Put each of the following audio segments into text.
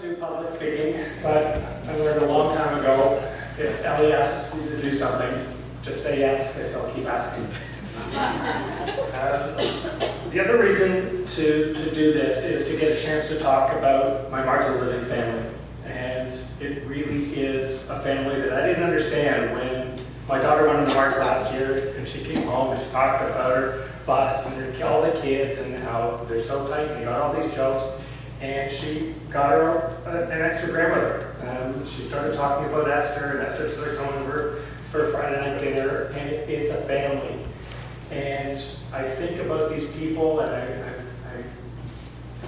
do public speaking, but I learned a long time ago, if Ellie asks you to do something, just say yes, because he'll keep asking. The other reason to do this is to get a chance to talk about my March of Living family. And it really is a family that I didn't understand when my daughter went into March last year, and she came home and she talked about her bus and all the kids and how they're so tight and they got all these jokes. And she got her an extra grandmother. She started talking about Esther, and Esther started coming over for Friday night dinner, and it's a family. And I think about these people, and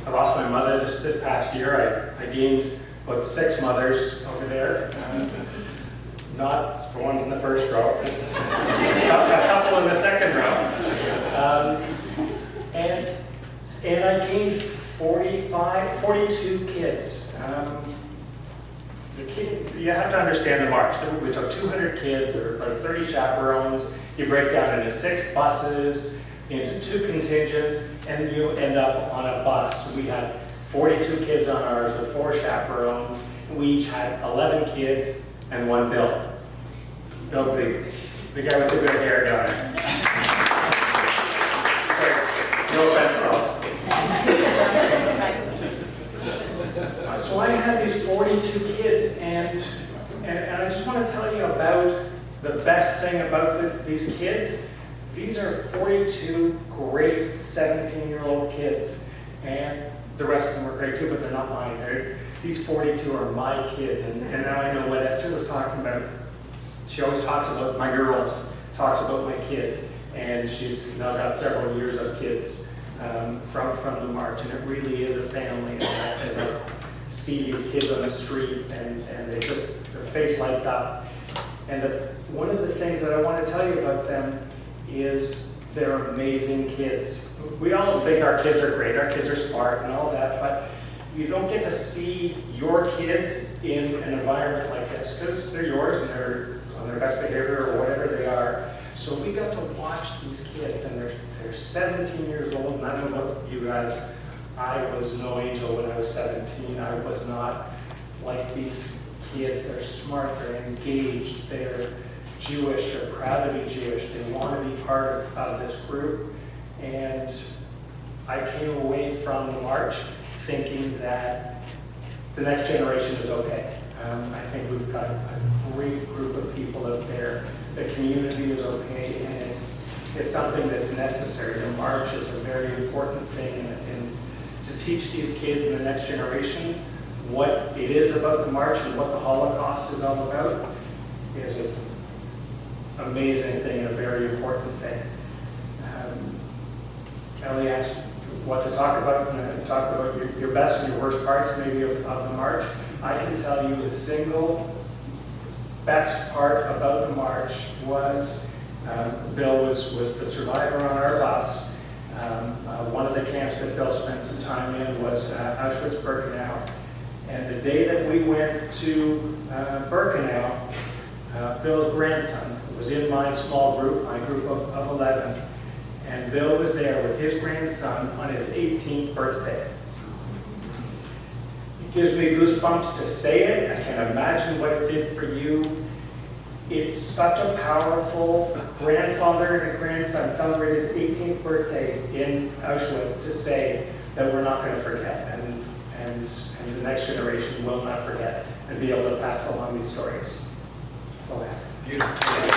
I lost my mother this past year. I gained about 6 mothers over there. Not the ones in the first row, a couple in the second row. And I gained 42 kids. You have to understand the march. We took 200 kids, there were about 30 chaperones. You break down into 6 buses, into 2 contingents, and you end up on a bus. We had 42 kids on ours with 4 chaperones. We each had 11 kids and 1 Bill. Bill Big, the guy with the good hair down there. No offense, so I had these 42 kids, and I just want to tell you about the best thing about these kids. These are 42 great 17-year-old kids, and the rest of them are great too, but they're not mine. These 42 are my kids, and now I know what Esther was talking about. She always talks about my girls, talks about my kids, and she's now got several years of kids from the march, and it really is a family. As I see these kids on the street, and they just, their face lights up. And one of the things that I want to tell you about them is they're amazing kids. We all think our kids are great, our kids are smart and all that, but you don't get to see your kids in an environment like this, because they're yours and they're on their best behavior or whatever they are. So we got to watch these kids, and they're 17 years old, and I don't know about you guys, I was no angel when I was 17. I was not like these kids. They're smart, they're engaged, they're Jewish, they're proud to be Jewish, they want to be part of this group. And I came away from the march thinking that the next generation is okay. I think we've got a great group of people out there. The community is okay, and it's something that's necessary. The march is a very important thing, and to teach these kids in the next generation what it is about the march and what the Holocaust is all about is an amazing thing and a very important thing. Ellie asked what to talk about, and talk about your best and your worst parts maybe of the march. I can tell you the single best part about the march was Bill was the survivor on our bus. One of the camps that Bill spent some time in was Auschwitz-Birkenau. And the day that we went to Birkenau, Bill's grandson was in my small group, my group of 11. And Bill was there with his grandson on his 18th birthday. It gives me goosebumps to say it. I can't imagine what it did for you. It's such a powerful grandfather and a grandson celebrate his 18th birthday in Auschwitz to say that we're not going to forget, and the next generation will not forget, and be able to pass along these stories. That's all I have. Beautiful.